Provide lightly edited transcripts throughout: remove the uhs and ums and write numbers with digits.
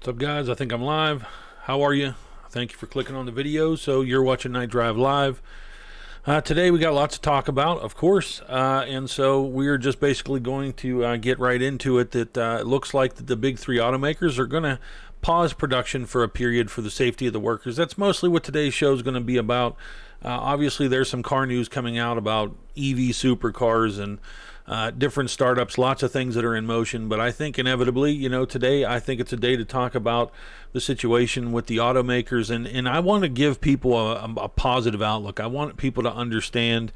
What's up, guys? I think I'm live. How are you? Thank you for clicking on the video. So you're watching Night Drive Live. Today we got lots to talk about, of course, and so we're just basically going to get right into it. That it looks like that the big three automakers are going to pause production for a period for the safety of the workers. That's mostly what today's show is going to be about. Obviously, there's some car news coming out about EV supercars and different startups, lots of things that are in motion. But I think inevitably, today I think it's a day to talk about the situation with the automakers. And I want to give people a positive outlook. I want people to understand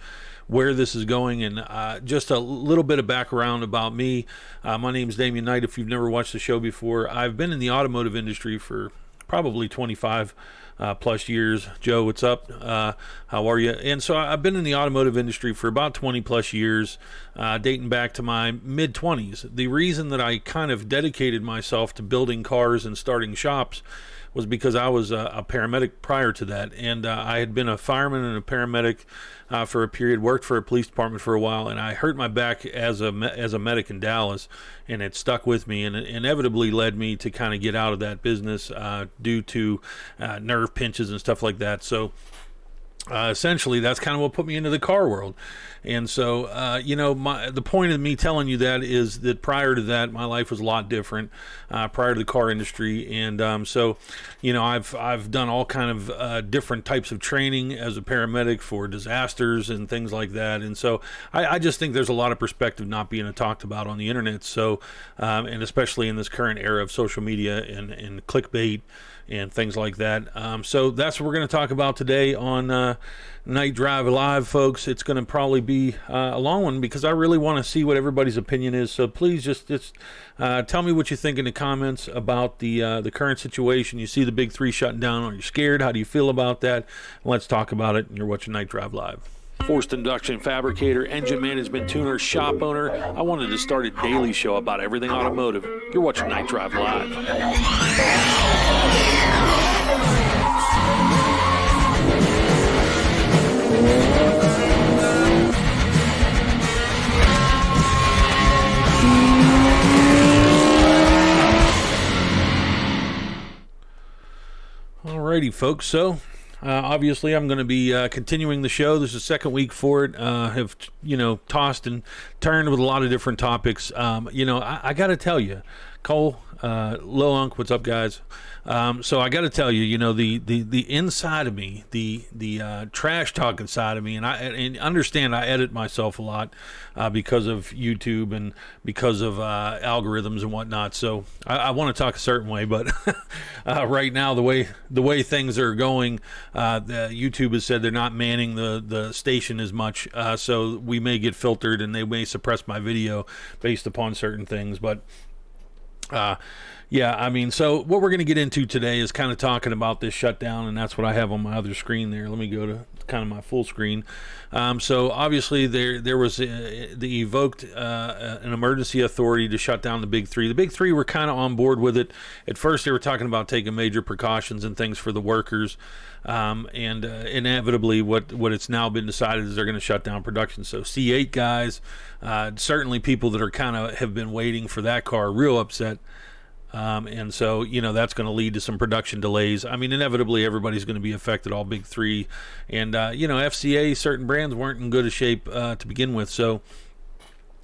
where this is going. And just a little bit of background about me. My name's Damian Knight. If you've never watched the show before, I've been in the automotive industry for probably 25 plus years. Joe, what's up? How are you? And so I've been in the automotive industry for about 20 plus years, dating back to my mid 20s. The reason that I kind of dedicated myself to building cars and starting shops was because I was a paramedic prior to that, and I had been a fireman and a paramedic for a period, worked for a police department for a while, and I hurt my back as a medic in Dallas, and it stuck with me, and it inevitably led me to kind of get out of that business due to nerve pinches and stuff like that. So essentially, that's kind of what put me into the car world. And so, the point of me telling you that is that prior to that, my life was a lot different prior to the car industry. And I've done all kind of different types of training as a paramedic for disasters and things like that. And so I just think there's a lot of perspective not being talked about on the internet. So, and especially in this current era of social media and clickbait and things like that. So that's what we're going to talk about today on Night Drive Live, folks. It's going to probably be a long one because I really want to see what everybody's opinion is. So please just tell me what you think in the comments about the current situation. You see the big three shutting down. Are you scared? How do you feel about that? Let's talk about it. And you're watching Night Drive Live. Forced induction fabricator, engine management tuner, shop owner. I wanted to start a daily show about everything automotive. You're watching Night Drive Live. Alrighty, folks. So obviously, I'm going to be continuing the show. This is the second week for it. Have tossed and turned with a lot of different topics. I got to tell you, Cole, Lil Unk, what's up, guys? So I got to tell you, the inside of me, the trash talking side of me, and understand I edit myself a lot because of YouTube and because of algorithms and whatnot. So I want to talk a certain way, but right now the way things are going, YouTube has said they're not manning the station as much, so we may get filtered and they may suppress my video based upon certain things, but. So what we're going to get into today is kind of talking about this shutdown, and that's what I have on my other screen there. Let me go to kind of my full screen. So obviously there was they evoked an emergency authority to shut down the big three. The big three were kind of on board with it. At first they were talking about taking major precautions and things for the workers. Inevitably what it's now been decided is they're going to shut down production. So C8 guys, certainly people that are kind of have been waiting for that car, real upset. And so, that's going to lead to some production delays. I mean, inevitably everybody's going to be affected, all big three. And, FCA, certain brands weren't in good a shape to begin with. So,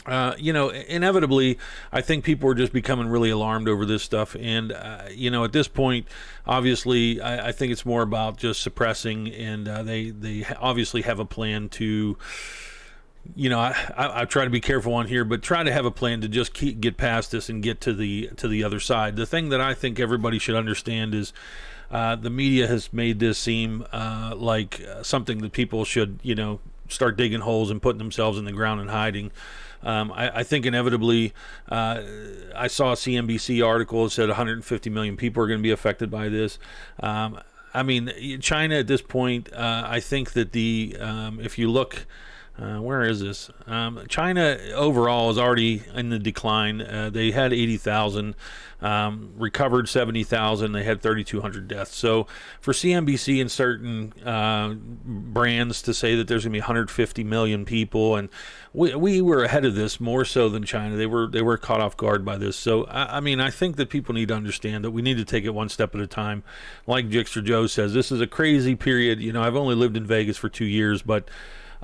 inevitably, I think people are just becoming really alarmed over this stuff. And, at this point, obviously, I think it's more about just suppressing. And they obviously have a plan to... I try to be careful on here, but try to have a plan to just get past this and get to the other side. The thing that I think everybody should understand is the media has made this seem like something that people should, start digging holes and putting themselves in the ground and hiding. I think inevitably, I saw a CNBC article that said 150 million people are going to be affected by this. China at this point, I think that if you look Where is this? China overall is already in the decline. They had 80,000, recovered 70,000. They had 3,200 deaths. So for CNBC and certain brands to say that there's going to be 150 million people, and we were ahead of this more so than China. They were caught off guard by this. So I mean, I think that people need to understand that we need to take it one step at a time. Like Jixter Joe says, this is a crazy period. You know, I've only lived in Vegas for 2 years, but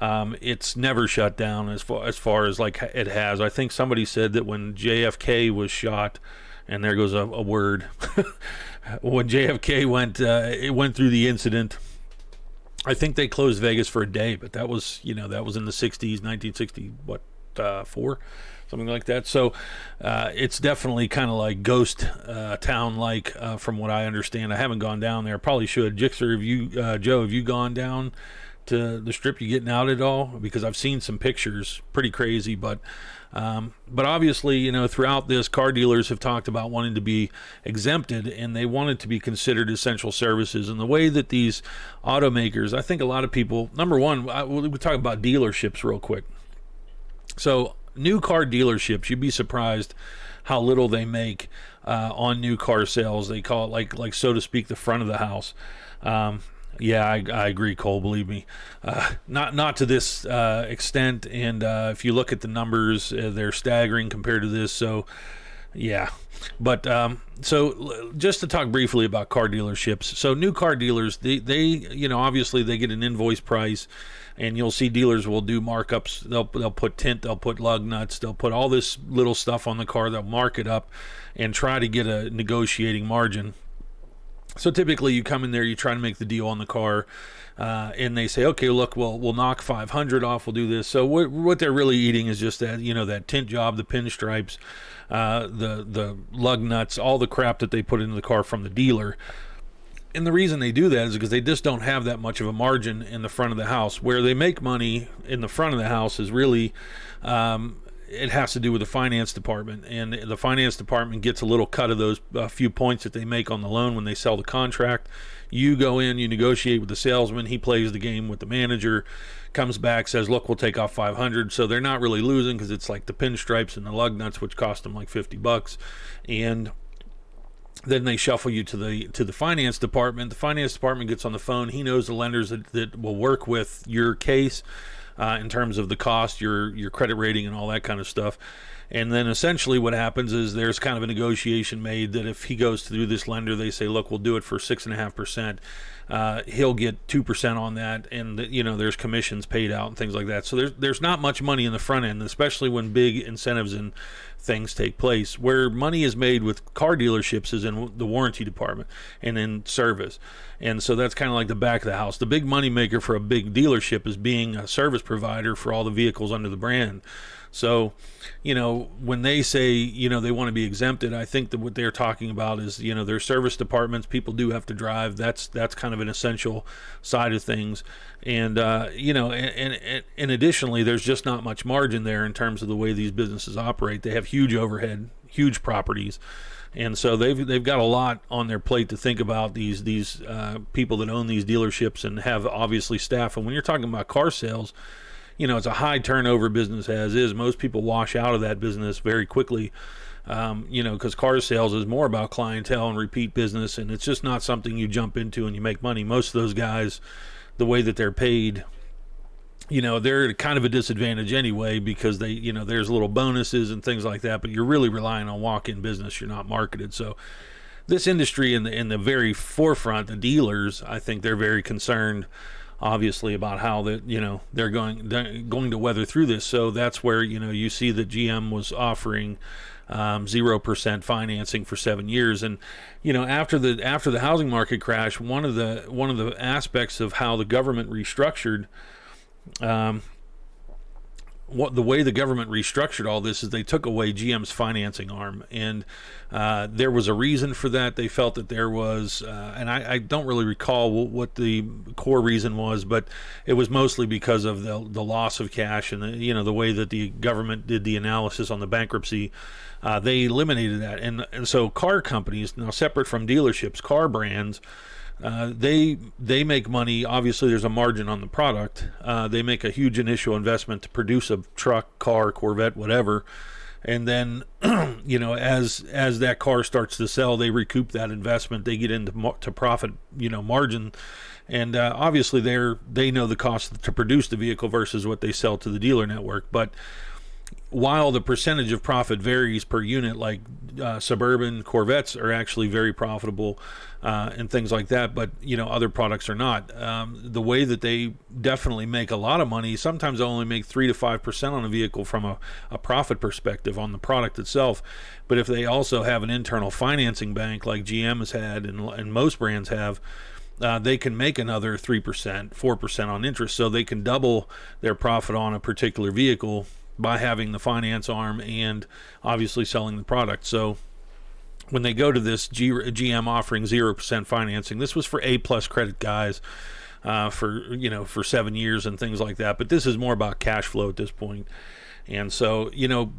it's never shut down as far as like it has. I think somebody said that when JFK was shot, and there goes a word, when JFK went through the incident, I think they closed Vegas for a day, but that was in the 60s, 1964, something like that. So it's definitely kind of like ghost town like from what I understand. I haven't gone down there. Probably should. Jixer, Joe, have you gone down to the Strip? You getting out at all? Because I've seen some pictures, pretty crazy. But obviously, you know, throughout this, car dealers have talked about wanting to be exempted, and they want it to be considered essential services. And the way that these automakers, I think a lot of people, number one, we'll talk about dealerships real quick. So new car dealerships, you'd be surprised how little they make on new car sales. They call it like so to speak, the front of the house. Yeah, I agree, Cole. Believe me, not to this extent. And if you look at the numbers, they're staggering compared to this. So, yeah. But so just to talk briefly about car dealerships. So new car dealers, they you know, obviously they get an invoice price, and you'll see dealers will do markups. They'll put tint, they'll put lug nuts, they'll put all this little stuff on the car. They'll mark it up and try to get a negotiating margin. So typically you come in there, you try to make the deal on the car, and they say, okay, look, we'll knock 500 off, we'll do this. So what they're really eating is just that, you know, that tint job, the pinstripes, the lug nuts, all the crap that they put into the car from the dealer. And the reason they do that is because they just don't have that much of a margin in the front of the house. Where they make money in the front of the house is really it has to do with the finance department, and the finance department gets a little cut of those few points that they make on the loan when they sell the contract. You go in, you negotiate with the salesman, he plays the game with the manager, comes back, says, look, we'll take off 500. So they're not really losing, because it's like the pinstripes and the lug nuts, which cost them like $50, and then they shuffle you to the finance department. The finance department gets on the phone. He knows the lenders that will work with your case in terms of the cost, your credit rating, and all that kind of stuff. And then essentially what happens is there's kind of a negotiation made that if he goes through this lender, they say, look, we'll do it for 6.5%. He'll get 2% on that, and you know, there's commissions paid out and things like that. So there's not much money in the front end, especially when big incentives and things take place. Where money is made with car dealerships is in the warranty department and in service. And so that's kind of like the back of the house. The big money maker for a big dealership is being a service provider for all the vehicles under the brand. So, you know, when they say, you know, they want to be exempted, I think that what they're talking about is, you know, their service departments, people do have to drive. That's kind of an essential side of things. And, you know, and additionally, there's just not much margin there in terms of the way these businesses operate. They have huge overhead, huge properties. And so they've got a lot on their plate to think about, these people that own these dealerships and have obviously staff. And when you're talking about car sales, you know, it's a high turnover business as is. Most people wash out of that business very quickly, you know, because car sales is more about clientele and repeat business, and it's just not something you jump into and you make money. Most of those guys, the way that they're paid, you know, they're kind of a disadvantage anyway, because they, you know, there's little bonuses and things like that, but you're really relying on walk-in business. You're not marketed. So this industry in the very forefront, the dealers, I think they're very concerned, obviously, about how that, you know, they're going to weather through this. So that's where, you know, you see that GM was offering 0% financing for 7 years. And, you know, after the housing market crash, one of the aspects of how the government restructured, the way the government restructured all this is they took away GM's financing arm, and there was a reason for that. They felt that there was, and I don't really recall what the core reason was, but it was mostly because of the loss of cash and the way that the government did the analysis on the bankruptcy. They eliminated that, and so car companies, now separate from dealerships, car brands, They make money. Obviously, there's a margin on the product. They make a huge initial investment to produce a truck, car, Corvette, whatever, and then as that car starts to sell, they recoup that investment. They get into to profit, margin, and obviously they know the cost to produce the vehicle versus what they sell to the dealer network. But while the percentage of profit varies per unit, like Suburban Corvettes are actually very profitable and things like that, but other products are not. The way that they definitely make a lot of money, sometimes they only make 3 to 5% on a vehicle from a profit perspective on the product itself. But if they also have an internal financing bank like GM has had and most brands have, they can make another 3%, 4% on interest, so they can double their profit on a particular vehicle by having the finance arm and obviously selling the product. So when they go to this GM offering 0% financing, this was for A-plus credit guys for 7 years and things like that. But this is more about cash flow at this point. And so,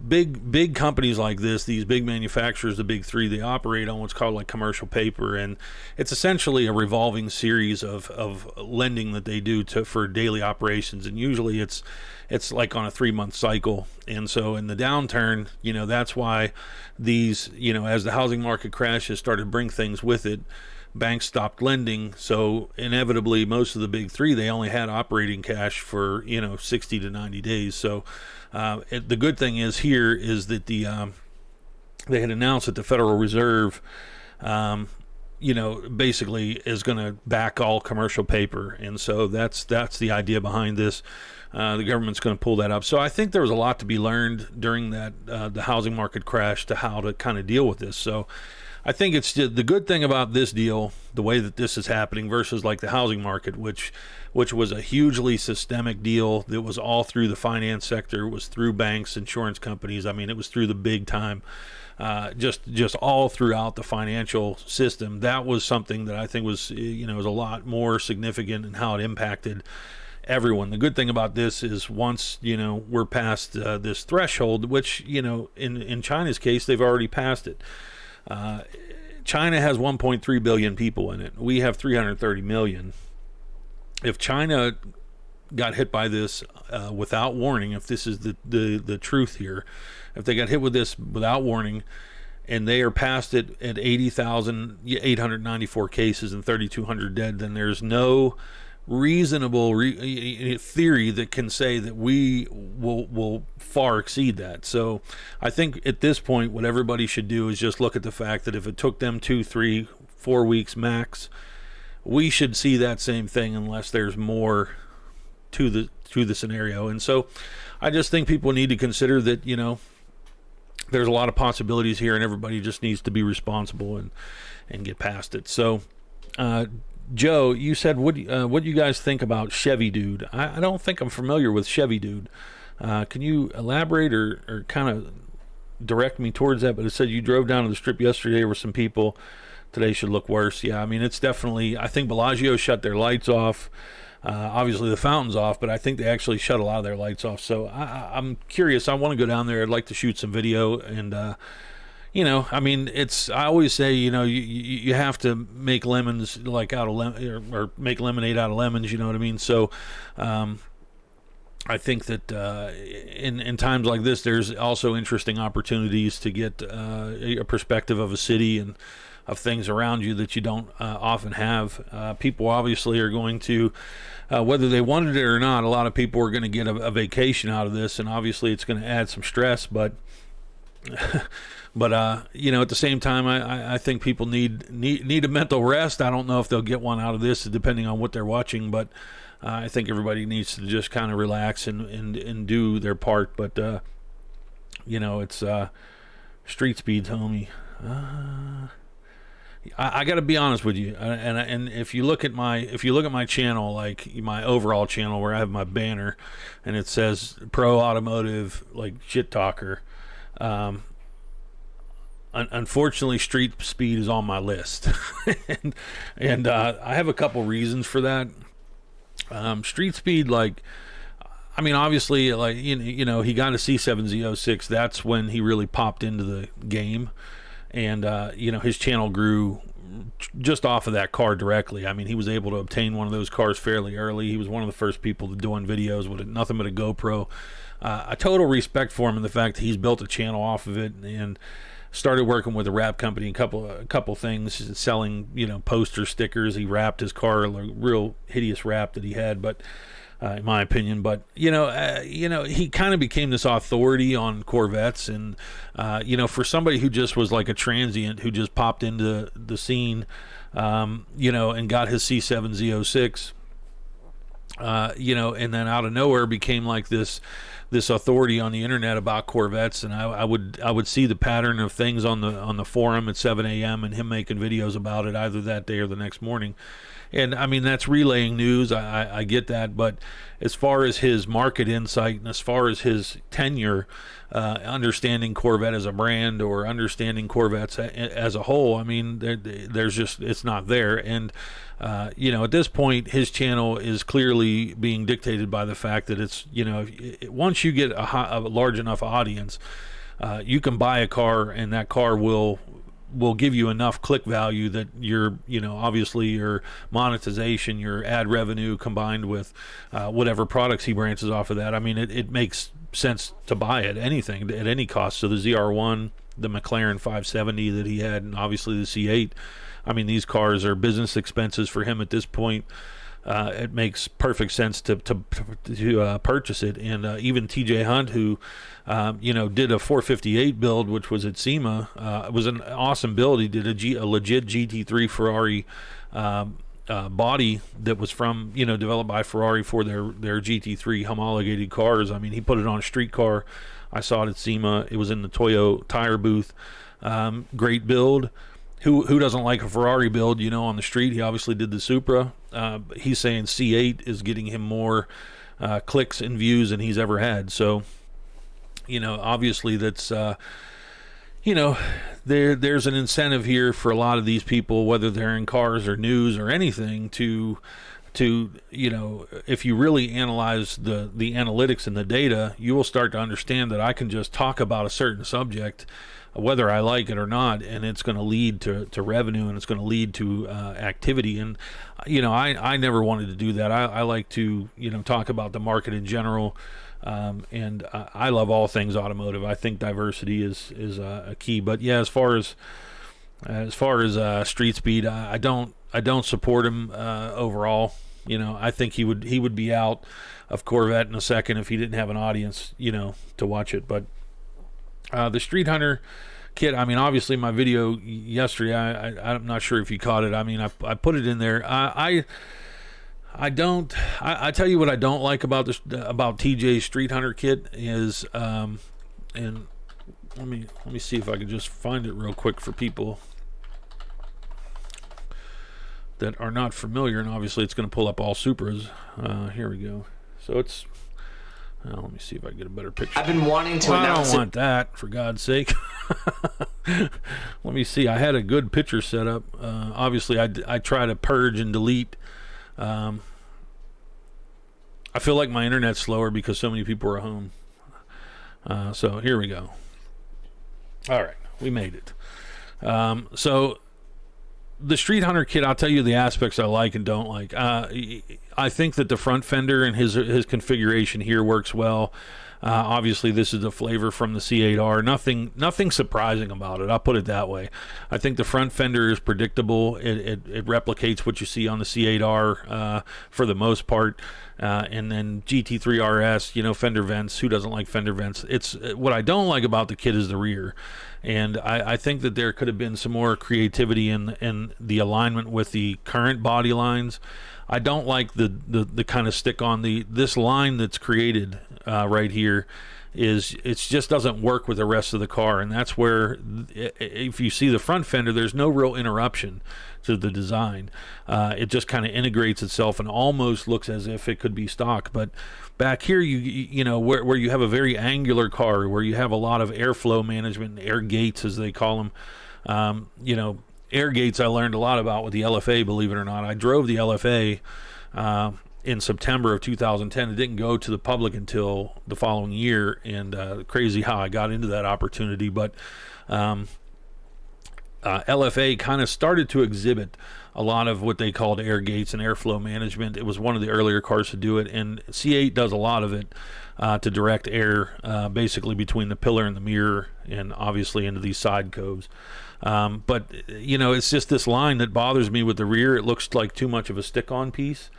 big companies like this, these big manufacturers, the big three, they operate on what's called like commercial paper, and it's essentially a revolving series of lending that they do for daily operations, and usually it's like on a 3-month cycle. And so in the downturn, that's why these, as the housing market crashes started to bring things with it, banks stopped lending. So inevitably, most of the big three, they only had operating cash for 60 to 90 days. So the good thing is that they had announced that the Federal Reserve basically is going to back all commercial paper, and so that's the idea behind this. The government's going to pull that up. So I think there was a lot to be learned during that the housing market crash to how to kind of deal with this. So I think it's the good thing about this deal, the way that this is happening versus like the housing market, which was a hugely systemic deal that was all through the finance sector, it was through banks, insurance companies. I mean, it was through the big time, just all throughout the financial system. That was something that I think was was a lot more significant in how it impacted everyone. The good thing about this is once we're past this threshold, which in China's case they've already passed it. China has 1.3 billion people in it. We have 330 million. If China got hit by this without warning, if this is the truth here, if they got hit with this without warning, and they are past it at 80,894 cases and 3,200 dead, then there's no reasonable theory that can say that we will far exceed that. So I think at this point what everybody should do is just look at the fact that if it took them 2, 3, 4 weeks max, we should see that same thing unless there's more to the scenario. And so I just think people need to consider that there's a lot of possibilities here, and everybody just needs to be responsible and get past it. So Joe, you said what do you guys think about Chevy Dude? I don't think I'm familiar with Chevy Dude. Can you elaborate or kind of direct me towards that? But it said you drove down to the strip yesterday with some people. Today should look worse. Yeah, I mean, it's definitely, I think Bellagio shut their lights off. Obviously the fountain's off, but I think they actually shut a lot of their lights off. So I'm curious. I want to go down there. I'd like to shoot some video, and I mean, I always say, you have to make lemons like out of or make lemonade out of lemons. You know what I mean? So, I think that in times like this, there's also interesting opportunities to get a perspective of a city and of things around you that you don't often have. People obviously are going to, whether they wanted it or not, a lot of people are going to get a vacation out of this, and obviously it's going to add some stress, but at the same time, I think people need a mental rest. I don't know if they'll get one out of this, depending on what they're watching, but I think everybody needs to just kind of relax and do their part. But it's street speeds, homie. I got to be honest with you, and if you look at my channel, like my overall channel where I have my banner, and it says Pro Automotive like shit talker. Unfortunately, street speed is on my list, and I have a couple reasons for that. Street speed, obviously, he got a C7 Z06. That's when he really popped into the game, and his channel grew just off of that car directly. I mean, he was able to obtain one of those cars fairly early. He was one of the first people to doing videos with nothing but a GoPro. A total respect for him in the fact that he's built a channel off of it and started working with a wrap company, a couple things, selling, you know, poster stickers. He wrapped his car, a real hideous wrap that he had, but in my opinion. But you know, he kind of became this authority on Corvettes, and you know, for somebody who just was like a transient who just popped into the scene, you know, and got his C7 Z06, you know, and then out of nowhere became like this authority on the internet about Corvettes. And I would see the pattern of things on the forum at 7 a.m. and him making videos about it either that day or the next morning. And I mean, that's relaying news. I get that. But as far as his market insight and as far as his tenure, understanding Corvette as a brand or understanding Corvettes as a whole, I mean, there's just, it's not there. And, you know, at this point, his channel is clearly being dictated by the fact that it's, you know, once you get a large enough audience, you can buy a car and that car will give you enough click value that your, you know, obviously your monetization, your ad revenue combined with whatever products he branches off of that. I mean, it makes sense to buy it, anything at any cost. So the ZR1, the McLaren 570 that he had, and obviously the C8. I mean, these cars are business expenses for him at this point. It makes perfect sense to purchase it. And even TJ Hunt, who you know, did a 458 build, which was at SEMA, it was an awesome build. He did a legit GT3 Ferrari body that was from, you know, developed by Ferrari for their GT3 homologated cars. I mean, he put it on a street car. I saw it at SEMA. It was in the Toyo tire booth. Great build. Who doesn't like a Ferrari build, you know, on the street? He obviously did the Supra. He's saying C8 is getting him more clicks and views than he's ever had. So, you know, obviously that's, you know, there's an incentive here for a lot of these people, whether they're in cars or news or anything, to you know, if you really analyze the analytics and the data, you will start to understand that I can just talk about a certain subject, whether I like it or not, and it's going to lead to revenue, and it's going to lead to activity. And you know, I never wanted to do that. I like to, you know, talk about the market in general, and I love all things automotive. I think diversity is a key. But yeah, as far as street speed, I don't support him overall. You know, I think he would be out of Corvette in a second if he didn't have an audience, you know, to watch it. But the Street Hunter kit, I mean, obviously my video yesterday, I'm not sure if you caught it. I mean, I put it in there. I tell you what I don't like about TJ's Street Hunter kit is, and let me see if I can just find it real quick for people that are not familiar, and obviously it's going to pull up all Supras. Here we go. So it's, let me see if I can get a better picture. I've been wanting to announce I don't want that, for God's sake. Let me see. I had a good picture set up. Obviously, I try to purge and delete. I feel like my internet's slower because so many people are home. So here we go. All right, we made it. So the Street Hunter kit, I'll tell you the aspects I like and don't like. I think that the front fender and his configuration here works well. Obviously, this is a flavor from the C8R. Nothing surprising about it. I'll put it that way. I think the front fender is predictable. It replicates what you see on the C8R for the most part. And then GT3 RS, you know, fender vents. Who doesn't like fender vents? It's what I don't like about the kit is the rear. And I think that there could have been some more creativity in the alignment with the current body lines. I don't like the kind of stick on this line that's created right here. It just doesn't work with the rest of the car, and that's where, if you see the front fender, there's no real interruption to the design. It just kind of integrates itself and almost looks as if it could be stock. But back here, you know, where you have a very angular car, where you have a lot of airflow management, air gates as they call them, you know, air gates I learned a lot about with the LFA, believe it or not. I drove the LFA in September of 2010. It didn't go to the public until the following year, and crazy how I got into that opportunity. But LFA kind of started to exhibit a lot of what they called air gates and airflow management. It was one of the earlier cars to do it, and C8 does a lot of it to direct air basically between the pillar and the mirror, and obviously into these side coves. But it's just this line that bothers me with the rear. It looks like too much of a stick-on piece.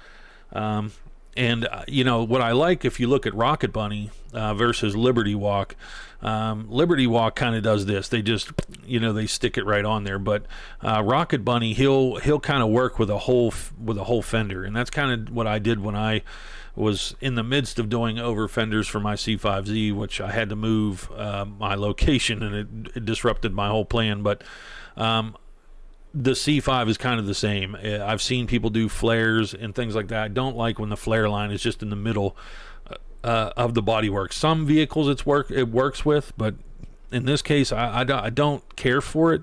What I like, if you look at Rocket Bunny versus Liberty Walk, Liberty Walk kind of does this. They just, they stick it right on there. But Rocket Bunny, he'll kind of work with a whole fender, and that's kind of what I did when I was in the midst of doing over fenders for my C5Z, which I had to move my location, and it disrupted my whole plan. But the C5 is kind of the same. I've seen people do flares and things like that. I don't like when the flare line is just in the middle of the bodywork. Some vehicles it works with, but in this case, I don't care for it.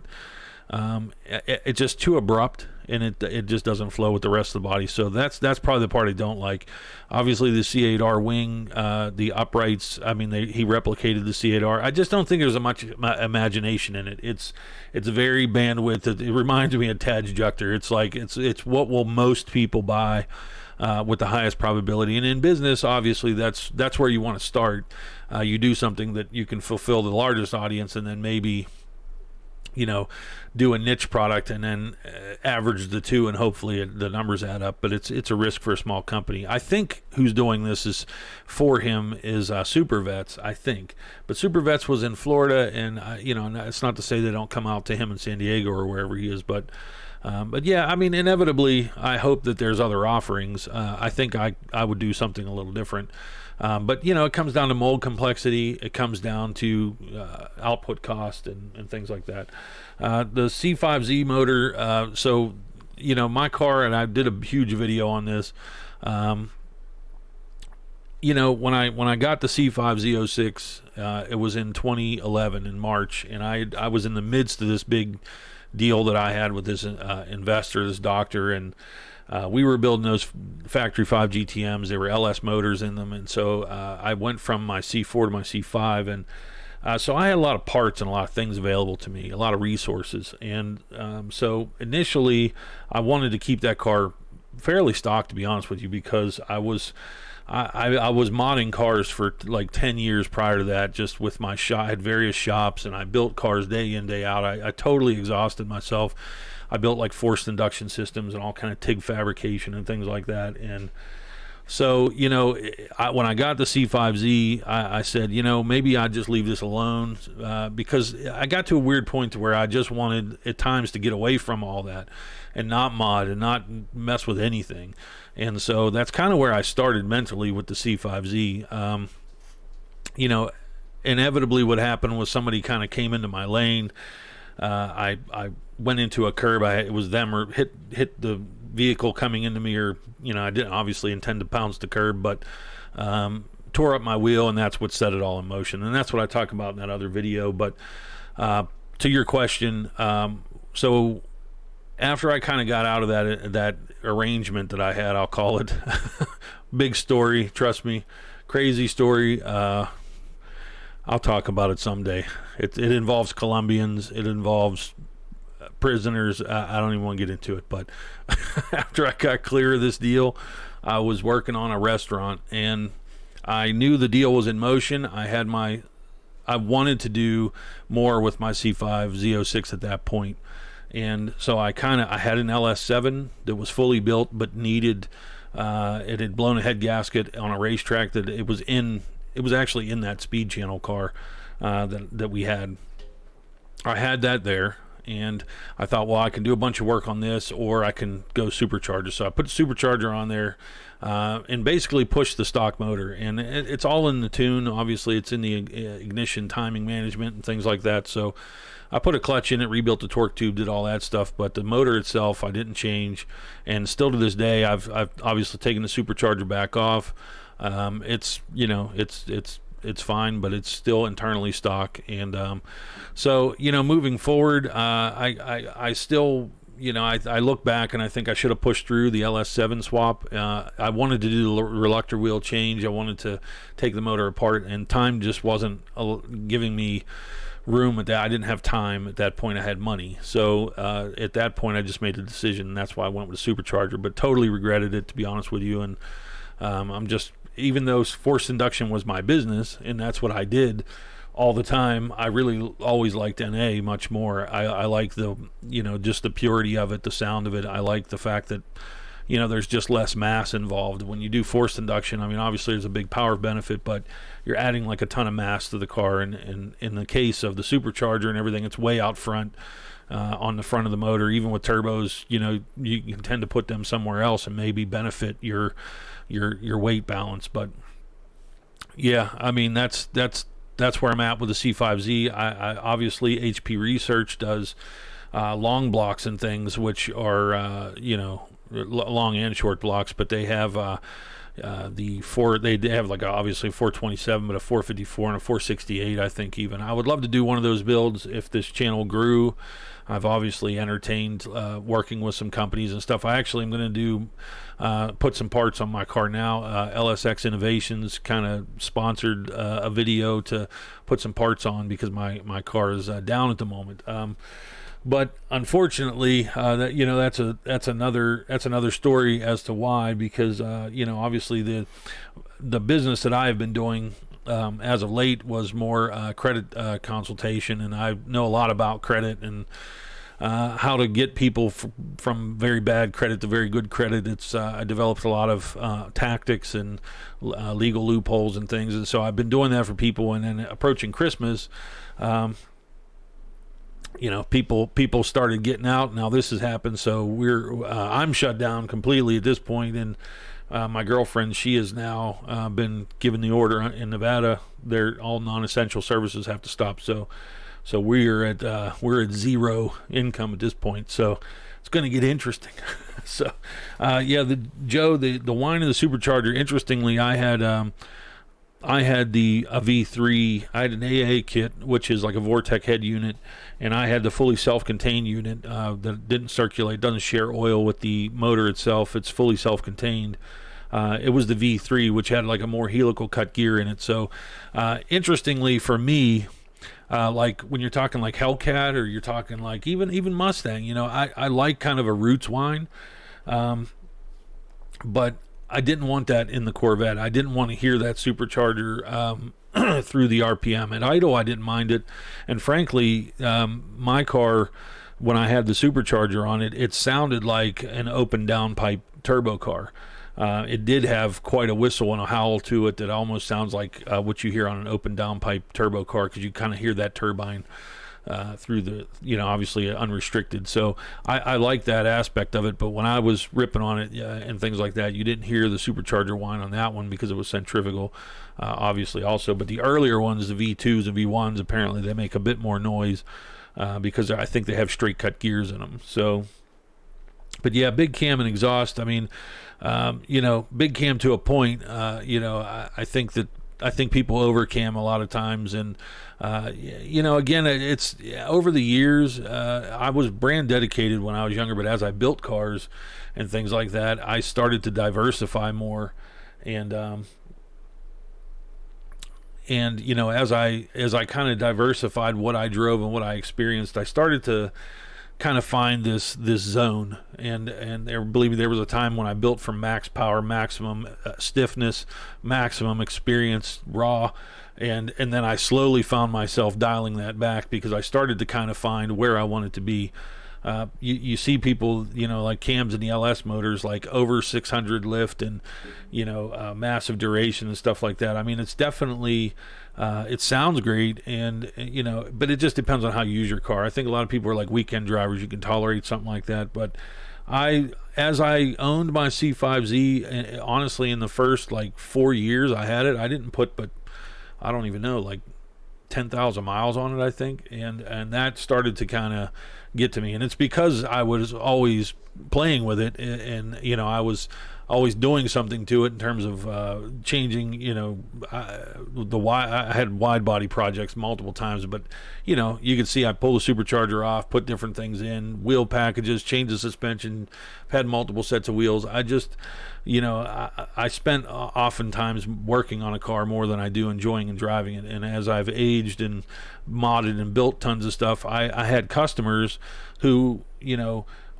It's just too abrupt, and it just doesn't flow with the rest of the body. So that's probably the part I don't like. Obviously, the C8R wing, the uprights. I mean, he replicated the C8R. I just don't think there's much imagination in it. It's very bandwidth. It reminds me of Tad's Junctor. It's like it's what will most people buy with the highest probability. And in business, obviously, that's where you want to start. You do something that you can fulfill the largest audience, and then maybe do a niche product and then average the two, and hopefully the numbers add up. But it's a risk for a small company. I think who's doing this is Super Vets, I think. But Super Vets was in Florida, and it's not to say they don't come out to him in San Diego or wherever he is, but yeah, I mean, inevitably, I hope that there's other offerings. I think I would do something a little different. But it comes down to mold complexity. It comes down to output cost and things like that. The C5Z motor. So my car, and I did a huge video on this. When I got the C5Z06, it was in 2011 in March, and I was in the midst of this big deal that I had with this investor, this doctor, and we were building those factory 5 GTMs. There were LS motors in them, and so I went from my C4 to my C5, and so I had a lot of parts and a lot of things available to me, a lot of resources, and so initially I wanted to keep that car fairly stock, to be honest with you, because I was modding cars for like 10 years prior to that, just with my shop. I had various shops, and I built cars day in, day out. I totally exhausted myself. I built like forced induction systems and all kind of TIG fabrication and things like that. And so, when I got the C5Z, I said, maybe I'd just leave this alone, because I got to a weird point to where I just wanted at times to get away from all that and not mod and not mess with anything. And so that's kind of where I started mentally with the C5Z. Inevitably what happened was somebody kind of came into my lane. I went into a curb. It was them, or hit the vehicle coming into me, or I didn't obviously intend to pounce the curb, but tore up my wheel, and that's what set it all in motion. And that's what I talk about in that other video. But to your question, so after I kind of got out of that arrangement that I had, I'll call it, big story, trust me, crazy story. I'll talk about it someday. It involves Colombians. It involves prisoners. I don't even want to get into it. But after I got clear of this deal, I was working on a restaurant, and I knew the deal was in motion. I wanted to do more with my C5 Z06 at that point. And so I had an LS7 that was fully built, but needed, it had blown a head gasket on a racetrack that it was actually in that speed channel car that we had. I had that there, and I thought, well, I can do a bunch of work on this, or I can go supercharger. So I put the supercharger on there and basically push the stock motor, and it's all in the tune. Obviously, it's in the ignition timing management and things like that. So I put a clutch in it, rebuilt the torque tube, did all that stuff, but the motor itself I didn't change, and still to this day I've obviously taken the supercharger back off. It's fine, but it's still internally stock. And so moving forward, I still, I look back and I think I should have pushed through the LS7 swap. I wanted to do the reluctor wheel change. I wanted to take the motor apart, and time just wasn't giving me room at that. I didn't have time at that point. I had money. So at that point, I just made a decision, and that's why I went with a supercharger, but totally regretted it, to be honest with you. And I'm just, even though forced induction was my business and that's what I did all the time, I really always liked NA much more. I like the, just the purity of it, the sound of it. I like the fact that, there's just less mass involved. When you do forced induction, I mean, obviously there's a big power benefit, but you're adding like a ton of mass to the car. And in the case of the supercharger and everything, it's way out front on the front of the motor. Even with turbos, you can tend to put them somewhere else and maybe benefit your weight balance. But yeah, I mean, that's where I'm at with the C5Z. I obviously HP Research does long blocks and things, which are long and short blocks, but they have they have like obviously 427, but a 454 and a 468. I think even I would love to do one of those builds if this channel grew. I've obviously entertained working with some companies and stuff. I actually am going to do put some parts on my car now. LSX Innovations kind of sponsored a video to put some parts on because my car is down at the moment. But unfortunately, that's another story as to why. Because obviously the business that I have been doing as of late was more credit consultation, and I know a lot about credit and how to get people from very bad credit to very good credit. I developed a lot of tactics and legal loopholes and things, and so I've been doing that for people. And then approaching Christmas, people started getting out. Now this has happened, so I'm shut down completely at this point. And my girlfriend, she has now been given the order in Nevada. All non-essential services have to stop. So we're at zero income at this point. So it's going to get interesting. So the wine of the supercharger. Interestingly, I had a V3. I had an AA kit, which is like a Vortec head unit, and I had the fully self-contained unit that didn't circulate, doesn't share oil with the motor itself. It's fully self-contained. It was the V3, which had like a more helical cut gear in it. So interestingly for me, like when you're talking like Hellcat, or you're talking like even Mustang, I like kind of a roots wine, but I didn't want that in the Corvette. I didn't want to hear that supercharger through the RPM. At idle, I didn't mind it, and frankly, my car, when I had the supercharger on it, it sounded like an open downpipe turbo car. It did have quite a whistle and a howl to it that almost sounds like what you hear on an open downpipe turbo car, because you kind of hear that turbine through the, obviously unrestricted. So I like that aspect of it. But when I was ripping on it and things like that, you didn't hear the supercharger whine on that one because it was centrifugal, obviously also. But the earlier ones, the V2s and V1s, apparently they make a bit more noise because I think they have straight cut gears in them. So, but yeah, big cam and exhaust. I mean, big cam to a point. I think people overcam a lot of times, and again, it's over the years. I was brand dedicated when I was younger, but as I built cars and things like that, I started to diversify more, and as I kind of diversified what I drove and what I experienced, I started to kind of find this zone, and believe me, there was a time when I built from max power, maximum stiffness, maximum experience, raw, and then I slowly found myself dialing that back because I started to kind of find where I wanted to be. You see people, like cams in the LS motors, like over 600 lift and massive duration and stuff like that. I mean, it's definitely it sounds great, and but it just depends on how you use your car. I think a lot of people are like weekend drivers, you can tolerate something like that. But as I owned my C5Z, honestly, in the first like 4 years I had it, I didn't put, but I don't even know, like 10,000 miles on it, I think, and that started to kind of get to me. And it's because I was always playing with it, and always doing something to it in terms of changing, I had wide body projects multiple times, but you can see I pull the supercharger off, put different things in, wheel packages, change the suspension, had multiple sets of wheels. I just, I spent oftentimes working on a car more than I do enjoying and driving it. And as I've aged and modded and built tons of stuff, I had customers who,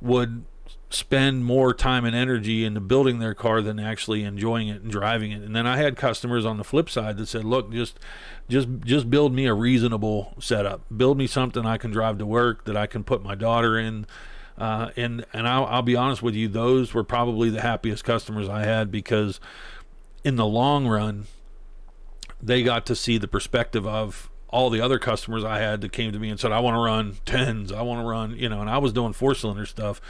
would spend more time and energy into building their car than actually enjoying it and driving it. And then I had customers on the flip side that said, look, just build me a reasonable setup, build me something I can drive to work, that I can put my daughter in. And I'll be honest with you, those were probably the happiest customers I had, because in the long run they got to see the perspective of all the other customers I had that came to me and said, I want to run 10s, I want to run, and I was doing 4-cylinder stuff.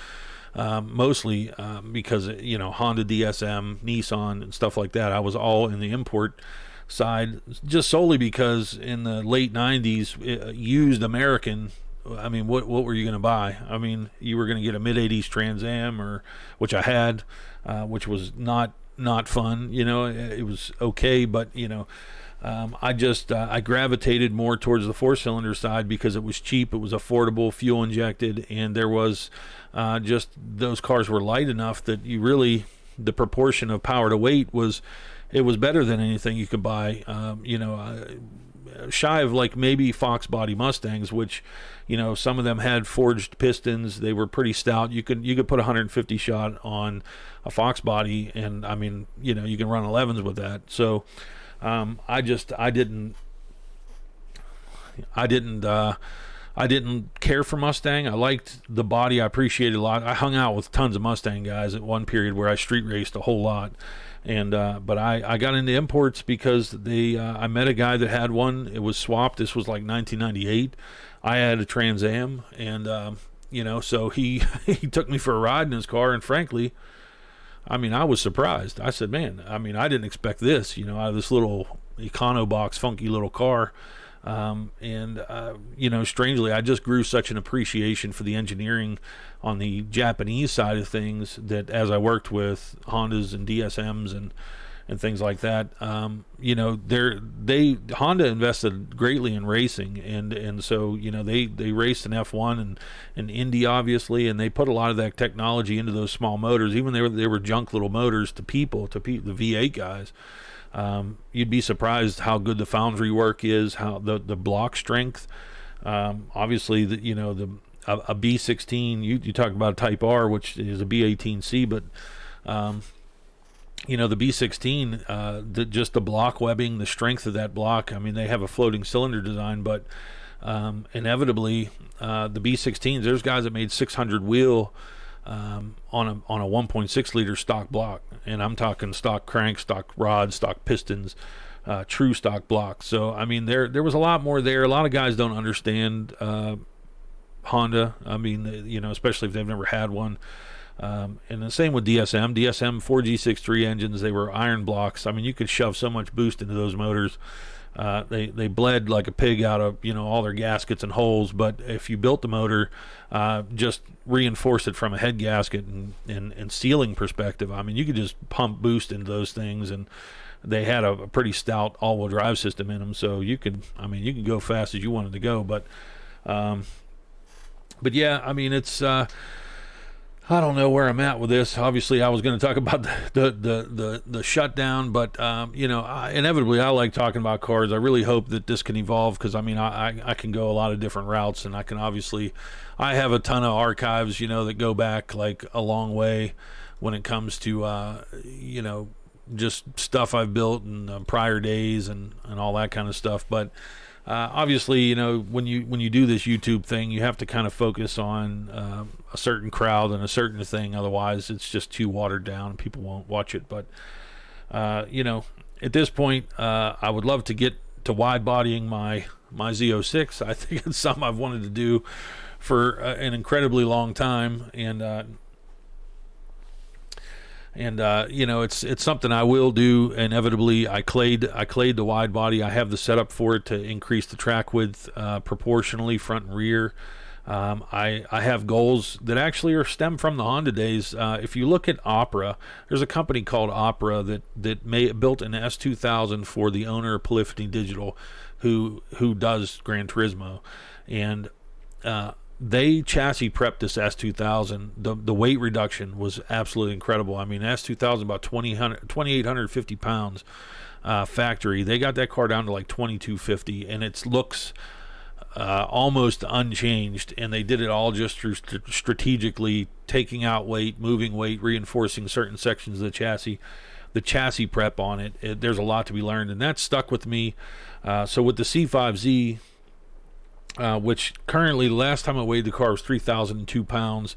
Mostly because Honda DSM, Nissan, and stuff like that. I was all in the import side, just solely because in the late 90s, used American. I mean, what were you going to buy? I mean, you were going to get a mid 80s Trans Am, which I had, which was not fun. It was okay, but I gravitated more towards the 4-cylinder side because it was cheap, it was affordable, fuel injected, and there was just those cars were light enough that the proportion of power to weight was better than anything you could buy. Shy of like maybe Fox body Mustangs, which some of them had forged pistons. They were pretty stout. You could put 150 shot on a Fox body, and I mean you can run 11s with that. So I didn't care for Mustang. I liked the body. I appreciated a lot. I hung out with tons of Mustang guys at one period where I street raced a whole lot. And but I got into imports because I met a guy that had one. It was swapped. This was like 1998. I had a Trans Am, and so he took me for a ride in his car, and frankly, I mean, I was surprised. I said, man, I mean, I didn't expect this, out of this little econo box, funky little car. Strangely, I just grew such an appreciation for the engineering on the Japanese side of things that as I worked with Hondas and DSMs and things like that, Honda invested greatly in racing, and so they raced in F1 and Indy obviously, and they put a lot of that technology into those small motors. Even they were junk little motors to the V8 guys. You'd be surprised how good the foundry work is, how the block strength. Obviously, a B16. You talk about a Type R, which is a B18C, but the B16, just the block webbing, the strength of that block. I mean, they have a floating cylinder design, but inevitably, the B16s. There's guys that made 600 wheel on a 1.6 liter stock block, and I'm talking stock crank, stock rod, stock pistons, true stock blocks. So I mean, there was a lot more there. A lot of guys don't understand Honda. I mean, especially if they've never had one. And the same with DSM 4G63 engines. They were iron blocks. I mean, you could shove so much boost into those motors. They bled like a pig out of all their gaskets and holes. But if you built the motor, just reinforce it from a head gasket and sealing perspective, I mean, you could just pump boost into those things, and they had a pretty stout all-wheel drive system in them. So you could go fast as you wanted to go. But yeah, I mean, it's. I don't know where I'm at with this. Obviously, I was going to talk about the shutdown, but inevitably, I like talking about cars. I really hope that this can evolve, because I mean, I can go a lot of different routes, and I have a ton of archives, that go back like a long way when it comes to just stuff I've built in prior days and all that kind of stuff, but. Obviously, when you do this YouTube thing, you have to kind of focus on a certain crowd and a certain thing. Otherwise, it's just too watered down and people won't watch it. But, at this point, I would love to get to wide bodying my Z06. I think it's something I've wanted to do for an incredibly long time. And it's something I will do inevitably. I clayed the wide body. I have the setup for it to increase the track width proportionally, front and rear. I have goals that actually stem from the Honda days. If you look at Opera, there's a company called Opera that built an S2000 for the owner of Polyphony Digital, who does Gran Turismo, and they chassis prepped this S2000. The weight reduction was absolutely incredible. I mean, S2000 about 2,850 pounds factory. They got that car down to like 2,250, and it looks almost unchanged. And they did it all just through strategically taking out weight, moving weight, reinforcing certain sections of the chassis prep on it. There's a lot to be learned, and that stuck with me. So with the C5Z, which currently, last time I weighed the car was 3,002 pounds.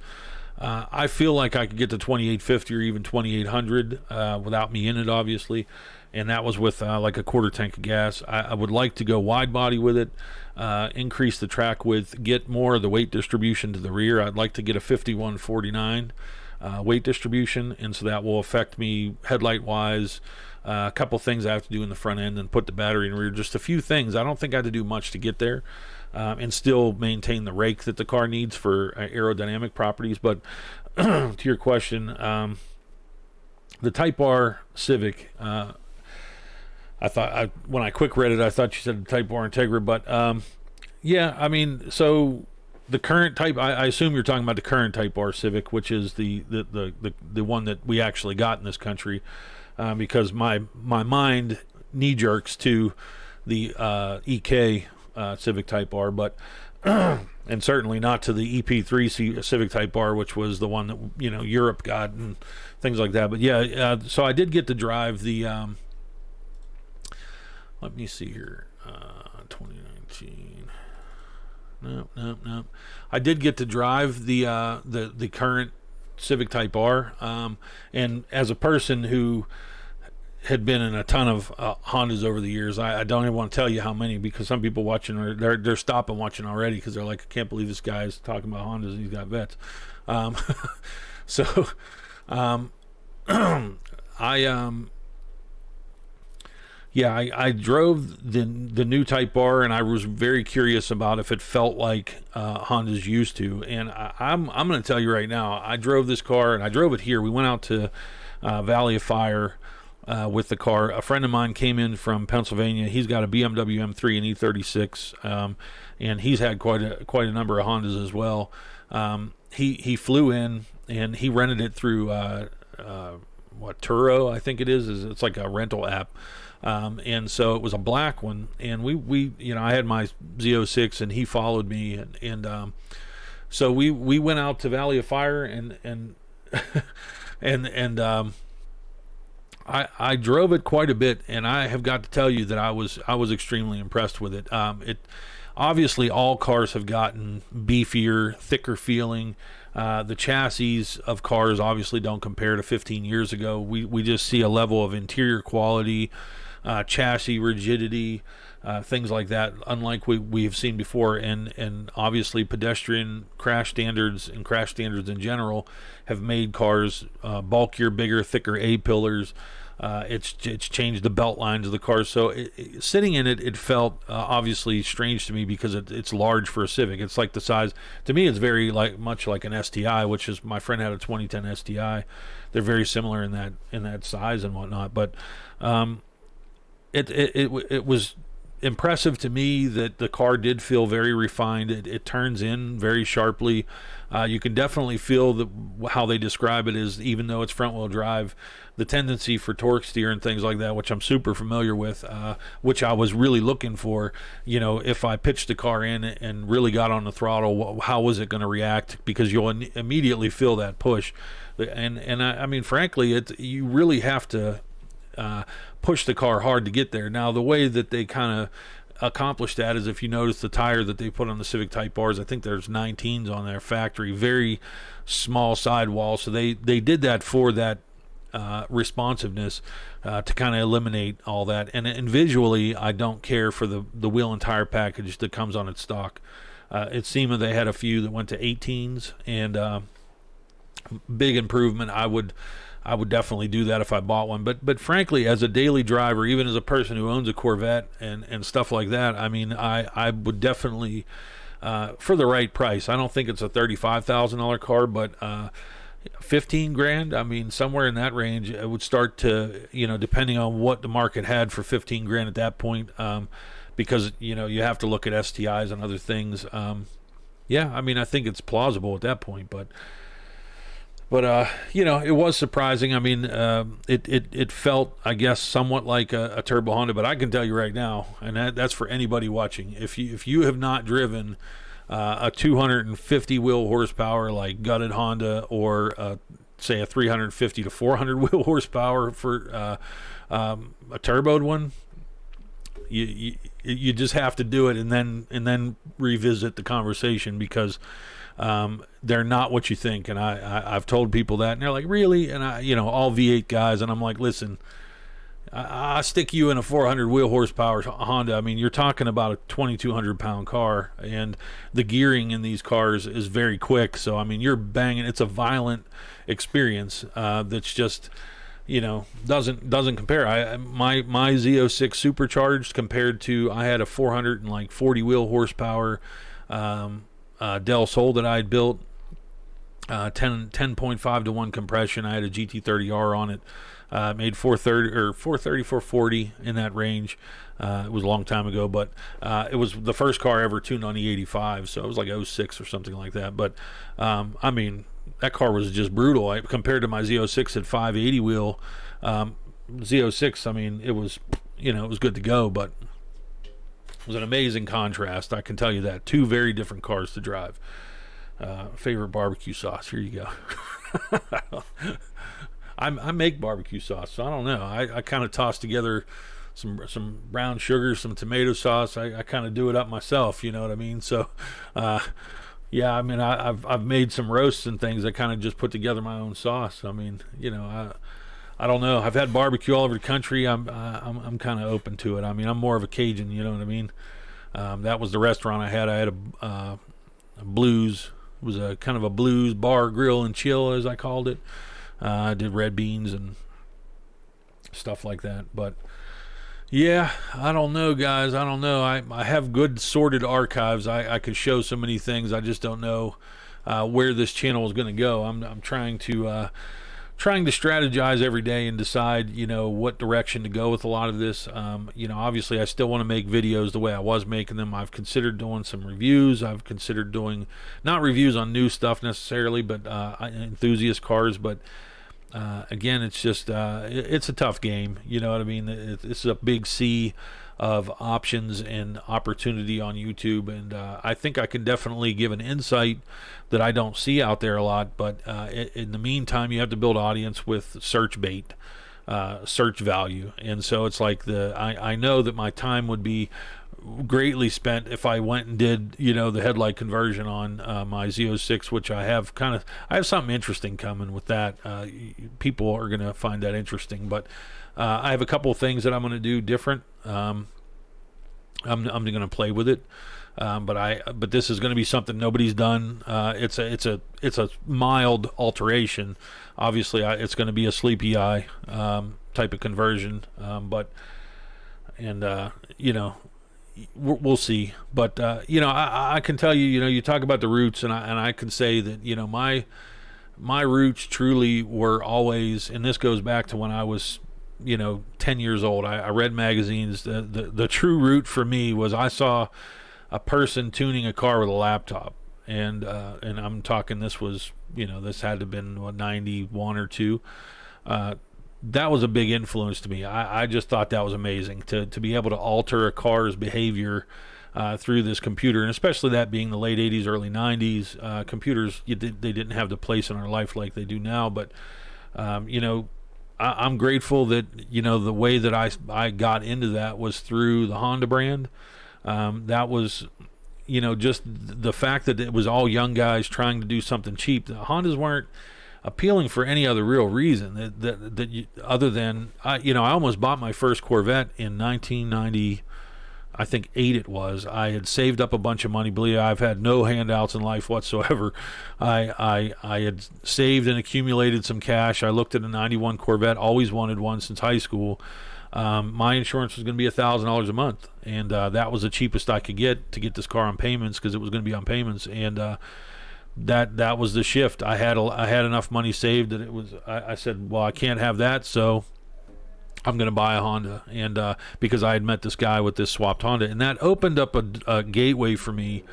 I feel like I could get to 2,850 or even 2,800 without me in it, obviously. And that was with like a quarter tank of gas. I would like to go wide body with it, increase the track width, get more of the weight distribution to the rear. I'd like to get a 5149 weight distribution, and so that will affect me headlight wise. A couple things I have to do in the front end and put the battery in the rear. Just a few things. I don't think I had to do much to get there. And still maintain the rake that the car needs for aerodynamic properties. But to your question, the Type R Civic, I thought when I quick read it, I thought you said Type R Integra, but yeah, I mean, so the current Type, I assume you're talking about the current Type R Civic, which is the one that we actually got in this country, because my mind knee jerks to the EK. Civic Type R, but and certainly not to the EP3 Civic Type R, which was the one that Europe got and things like that. But yeah, so I did get to drive the. Let me see here, 2019. No. I did get to drive the current Civic Type R, and as a person who had been in a ton of Hondas over the years. I don't even want to tell you how many, because some people watching they're stopping watching already because they're like, I can't believe this guy's talking about Hondas and he's got vets. I drove the new Type R, and I was very curious about if it felt like Hondas used to. And I'm going to tell you right now, I drove this car, and I drove it here. We went out to Valley of Fire with the car. A friend of mine came in from Pennsylvania. He's got a BMW M3 and E36, and he's had quite a number of Hondas as well. He flew in, and he rented it through Turo, I think it is. It's like a rental app. And so it was a black one, and we I had my Z06, and he followed me, and so we went out to Valley of Fire, and I drove it quite a bit, and I have got to tell you that I was extremely impressed with it. It obviously, all cars have gotten beefier, thicker feeling. The chassis of cars obviously don't compare to 15 years ago. We just see a level of interior quality, chassis rigidity, things like that, unlike we have seen before. And obviously, pedestrian crash standards and crash standards in general have made cars bulkier, bigger, thicker A-pillars. It's changed the belt lines of the cars. So sitting in it felt obviously strange to me, because it's large for a Civic. It's like the size. To me, it's very much like an STI, which is, my friend had a 2010 STI. They're very similar in that size and whatnot. But it was impressive to me that the car did feel very refined. It turns in very sharply. You can definitely feel how they describe it is, even though it's front wheel drive, the tendency for torque steer and things like that, which I'm super familiar with, which I was really looking for. If I pitched the car in and really got on the throttle, how was it going to react? Because you'll immediately feel that push. And I mean, frankly, you really have to push the car hard to get there. Now, the way that they kind of accomplish that is, if you notice the tire that they put on the Civic Type Rs, I think there's 19s on their factory, very small sidewall. So they did that for that responsiveness, to kind of eliminate all that. And visually, I don't care for the wheel and tire package that comes on its stock. It seemed that they had a few that went to 18s, and big improvement. I would definitely do that if I bought one. But frankly, as a daily driver, even as a person who owns a Corvette and stuff like that, I mean, I would definitely for the right price. I don't think it's a $35,000 car, but 15 grand, I mean, somewhere in that range, it would start to, depending on what the market had for 15 grand at that point, because, you have to look at STIs and other things. Yeah, I mean, I think it's plausible at that point, but it was surprising. I mean, it felt, I guess, somewhat like a turbo Honda, but I can tell you right now, and that's for anybody watching, if you have not driven a 250 wheel horsepower like gutted Honda, or say a 350 to 400 wheel horsepower for a turboed one, you just have to do it and then revisit the conversation, because they're not what you think. And I've told people that, and they're like, really? And all V8 guys, and I'm like, listen, I stick you in a 400 wheel horsepower Honda. I mean, you're talking about a 2,200 pound car, and the gearing in these cars is very quick. So, I mean, you're banging. It's a violent experience that's just, doesn't compare. My Z06 supercharged compared to, I had a 440 wheel horsepower Del Sol that I had built, 10.5 to 1 compression. I had a GT30R on it. Made 440 in that range. It was a long time ago, but it was the first car ever tuned on E85, so it was like '06 or something like that. But I mean, that car was just brutal. Compared to my Z06 at 580 wheel, Z06, I mean, it was, it was good to go, but it was an amazing contrast. I can tell you that. Two very different cars to drive. Favorite barbecue sauce. Here you go. I make barbecue sauce, so I don't know. I kind of toss together some brown sugar, some tomato sauce. I kind of do it up myself, you know what I mean? So, yeah, I mean, I've made some roasts and things. I kind of just put together my own sauce. I mean, I don't know. I've had barbecue all over the country. I'm kind of open to it. I mean, I'm more of a Cajun, you know what I mean? That was the restaurant I had. I had a blues. It was a kind of a blues bar, grill, and chill, as I called it. I did red beans and stuff like that. But yeah, I don't know, guys. I don't know. I have good sorted archives. I could show so many things. I just don't know where this channel is going to go. I'm trying to strategize every day and decide, what direction to go with a lot of this. Obviously I still want to make videos the way I was making them. I've considered doing some reviews. I've considered doing, not reviews on new stuff necessarily, but enthusiast cars. But again, it's just it's a tough game. You know what I mean? This is a big sea of options and opportunity on YouTube, and I think I can definitely give an insight that I don't see out there a lot. But in the meantime, you have to build audience with search bait, search value. And so it's like I know that my time would be greatly spent if I went and did the headlight conversion on my Z06, which I have something interesting coming with that. People are going to find that interesting, but I have a couple of things that I'm going to do different. I'm going to play with it, but this is going to be something nobody's done. It's a mild alteration. Obviously, it's going to be a sleepy eye type of conversion, we'll see. But I can tell you, you talk about the roots, and I can say that my roots truly were always, and this goes back to when I was 10 years old. I read magazines. The true root for me was I saw a person tuning a car with a laptop, and I'm talking, this was this had to have been 91 or 2. That was a big influence to me. I just thought that was amazing to be able to alter a car's behavior through this computer, and especially that being the late 80s, early 90s. Computers, they didn't have the place in our life like they do now, but I'm grateful that the way that I got into that was through the Honda brand. That was just the fact that it was all young guys trying to do something cheap. The Hondas weren't appealing for any other real reason other than I almost bought my first Corvette in 1990. I think 8 it was. I had saved up a bunch of money. Believe I've had no handouts in life whatsoever. I had saved and accumulated some cash. I looked at a 91 Corvette, always wanted one since high school. my insurance was going to be $1,000 a month, and that was the cheapest I could get to get this car on payments, because it was going to be on payments. And that was the shift. I had enough money saved that it was. I said, well, I can't have that, so I'm going to buy a Honda. And because I had met this guy with this swapped Honda, and that opened up a gateway for me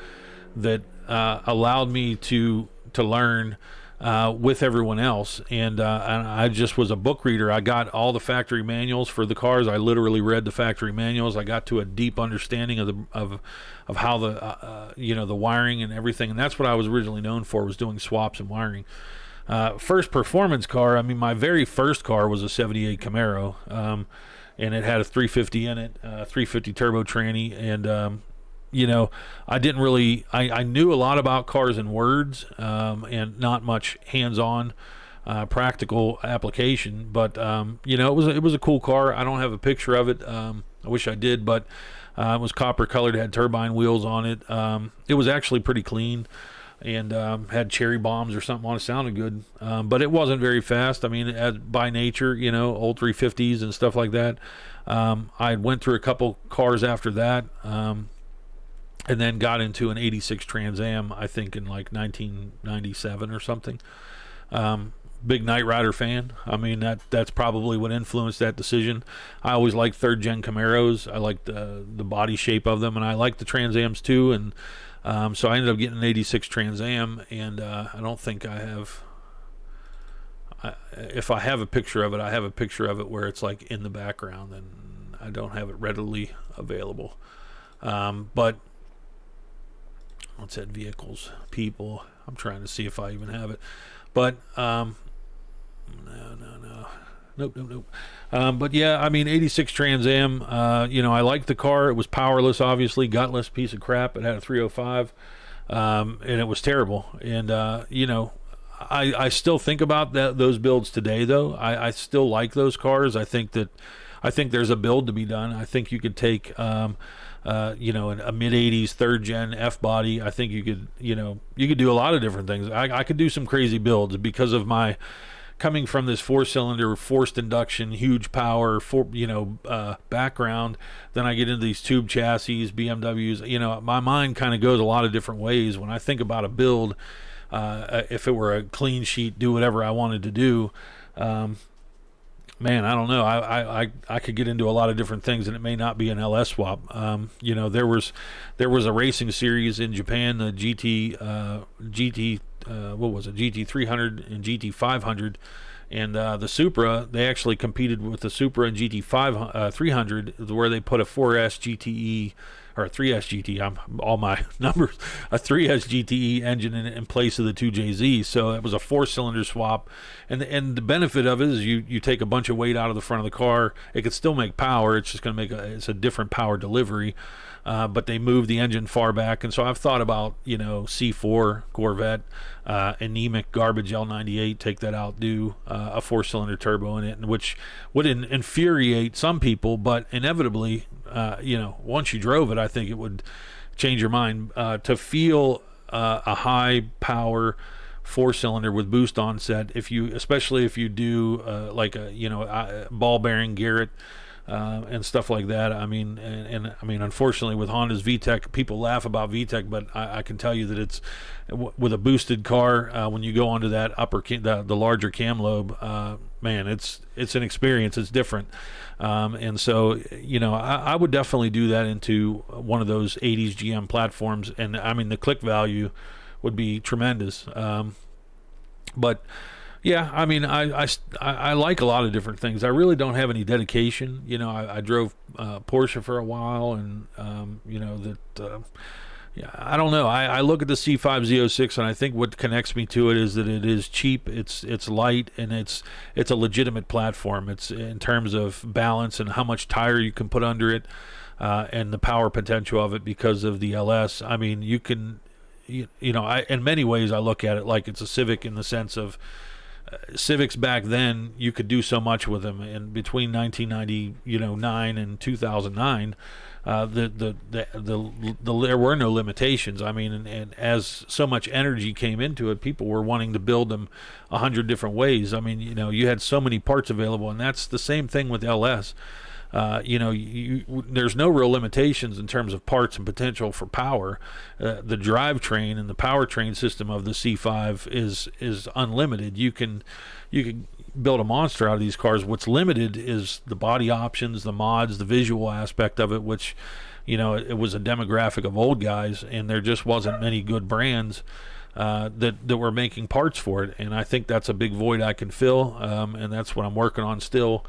that allowed me to learn with everyone else. And I just was a book reader. I got all the factory manuals for the cars. I literally read the factory manuals. I got to a deep understanding of how the the wiring and everything. And that's what I was originally known for, was doing swaps and wiring. First performance car, I mean, my very first car was a 78 Camaro, and it had a 350 in it, 350 turbo tranny. And I didn't really, I knew a lot about cars in words, and not much hands-on practical application, but it was a cool car. I don't have a picture of it. I wish I did, but it was copper colored, had turbine wheels on it. It was actually pretty clean, and had cherry bombs or something on it. Sounded good, but it wasn't very fast. I mean, by nature, old 350s and stuff like that. I went through a couple cars after that, and then got into an 86 Trans Am, I think in like 1997 or something. Big Knight Rider fan. I mean, that's probably what influenced that decision. I always liked third gen Camaros. I liked the body shape of them, and I liked the Trans Ams too. And so I ended up getting an 86 Trans Am, and I don't think I have. If I have a picture of it, I have a picture of it where it's like in the background, and I don't have it readily available. But what's that? Vehicles, people. I'm trying to see if I even have it, but nope. But yeah, I mean, 86 Trans Am. I liked the car. It was powerless, obviously, gutless piece of crap. It had a 305, and it was terrible. And I still think about those builds today, though. I still like those cars. I think there's a build to be done. I think you could take a mid 80s third gen F body. I think you could do a lot of different things. I could do some crazy builds because of my coming from this 4-cylinder forced induction, huge power, background. Then I get into these tube chassis, BMWs. My mind kind of goes a lot of different ways when I think about a build. If it were a clean sheet, do whatever I wanted to do. Man, I don't know. I could get into a lot of different things, and it may not be an LS swap. There was a racing series in Japan, the GT GT 300 and GT 500, and the Supra. They actually competed with the Supra and GT 300, where they put a 4S GTE or a 3S GT. All my numbers, a 3S GTE engine in place of the 2JZ. So it was a 4-cylinder swap, and the benefit of it is you take a bunch of weight out of the front of the car. It could still make power. It's just going to it's a different power delivery. But they moved the engine far back, and so I've thought about C4 Corvette, anemic garbage L98, take that out, do a 4-cylinder turbo in it, which would infuriate some people, but inevitably, once you drove it, I think it would change your mind. To feel a high power 4-cylinder with boost onset, especially if you do like a ball bearing Garrett. And stuff like that. I mean, and I mean, unfortunately, with Honda's VTEC, people laugh about VTEC, but I can tell you that it's with a boosted car. When you go onto that the larger cam lobe, man, it's an experience. It's different, and so I would definitely do that into one of those 80s GM platforms, and I mean the click value would be tremendous. But yeah, I mean, I like a lot of different things. I really don't have any dedication. I drove Porsche for a while, and yeah, I don't know. I look at the C5 Z06, and I think what connects me to it is that it is cheap, it's light, and it's a legitimate platform. It's in terms of balance and how much tire you can put under it, and the power potential of it because of the LS. I mean, you can, in many ways, I look at it like it's a Civic in the sense of. Civics back then, you could do so much with them, and between 1999 and 2009, there were no limitations. I mean, and as so much energy came into it, people were wanting to build them 100 different ways. I mean, you had so many parts available, and that's the same thing with LS. there's no real limitations in terms of parts and potential for power. The drivetrain and the powertrain system of the C5 is unlimited. You can build a monster out of these cars. What's limited is the body options, the mods, the visual aspect of it, which, it was a demographic of old guys, and there just wasn't many good brands that were making parts for it. And I think that's a big void I can fill, and that's what I'm working on still.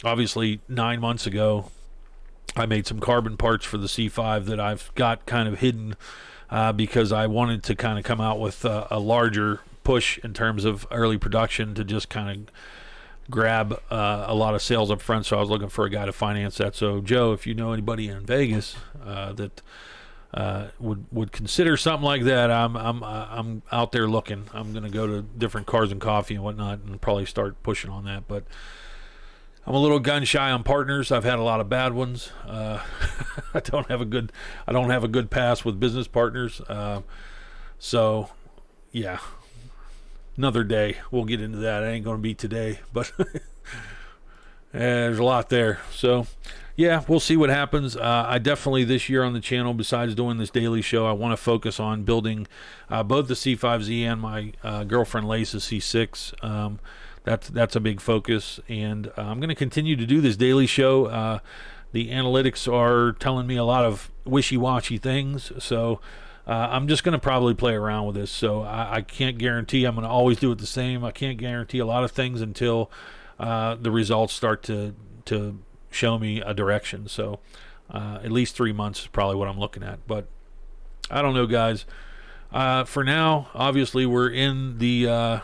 Obviously, 9 months ago, I made some carbon parts for the C5 that I've got kind of hidden because I wanted to kind of come out with a larger push in terms of early production to just kind of grab a lot of sales up front. So I was looking for a guy to finance that. So Joe, if you know anybody in Vegas that would consider something like that, I'm out there looking. I'm going to go to different Cars and Coffee and whatnot and probably start pushing on that. But I'm a little gun shy on partners. I've had a lot of bad ones. I don't have a good pass with business partners. So yeah, another day we'll get into that. It ain't going to be today, but there's a lot there. So yeah, we'll see what happens. I definitely this year on the channel, besides doing this daily show, I want to focus on building both the C5Z and my girlfriend Lace's C6. That's a big focus, and I'm going to continue to do this daily show. The analytics are telling me a lot of wishy-washy things, so I'm just going to probably play around with this. So I can't guarantee I'm going to always do it the same. I can't guarantee a lot of things until the results start to show me a direction. So at least 3 months is probably what I'm looking at. But I don't know, guys. For now, obviously, we're in a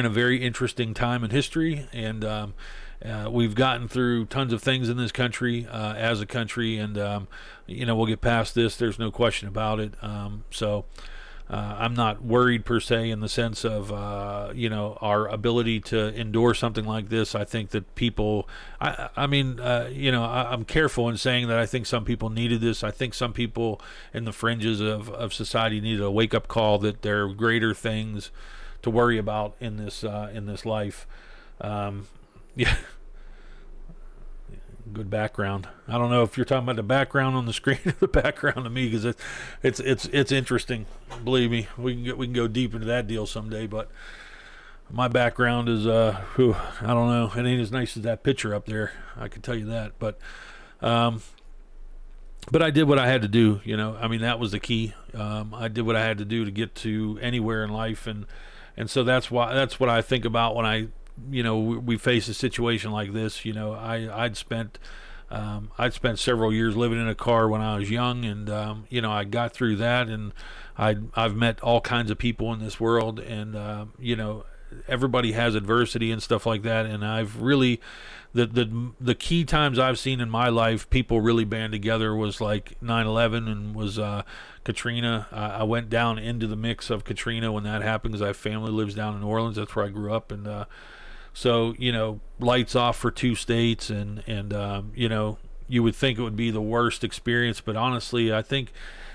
very interesting time in history, and we've gotten through tons of things in this country as a country, and we'll get past this. There's no question about it. So I'm not worried per se in the sense of our ability to endure something like this. I think that people, I'm careful in saying that I think some people needed this. I think some people in the fringes of society needed a wake-up call that there are greater things to worry about in this life. Yeah, good background. I don't know if you're talking about the background on the screen or the background to me, because it's interesting. Believe me, we can go deep into that deal someday. But my background is I don't know. It ain't as nice as that picture up there. I can tell you that. But I did what I had to do. That was the key. I did what I had to do to get to anywhere in life, and so that's what I think about when we face a situation like this. I'd spent several years living in a car when I was young, and I got through that, and I've met all kinds of people in this world, and everybody has adversity and stuff like that, and I've really the key times I've seen in my life people really band together was like 9/11 and was Katrina. I went down into the mix of Katrina when that happened, because I have family lives down in New Orleans. That's where I grew up, and so lights off for 2 states, and you would think it would be the worst experience, but honestly I think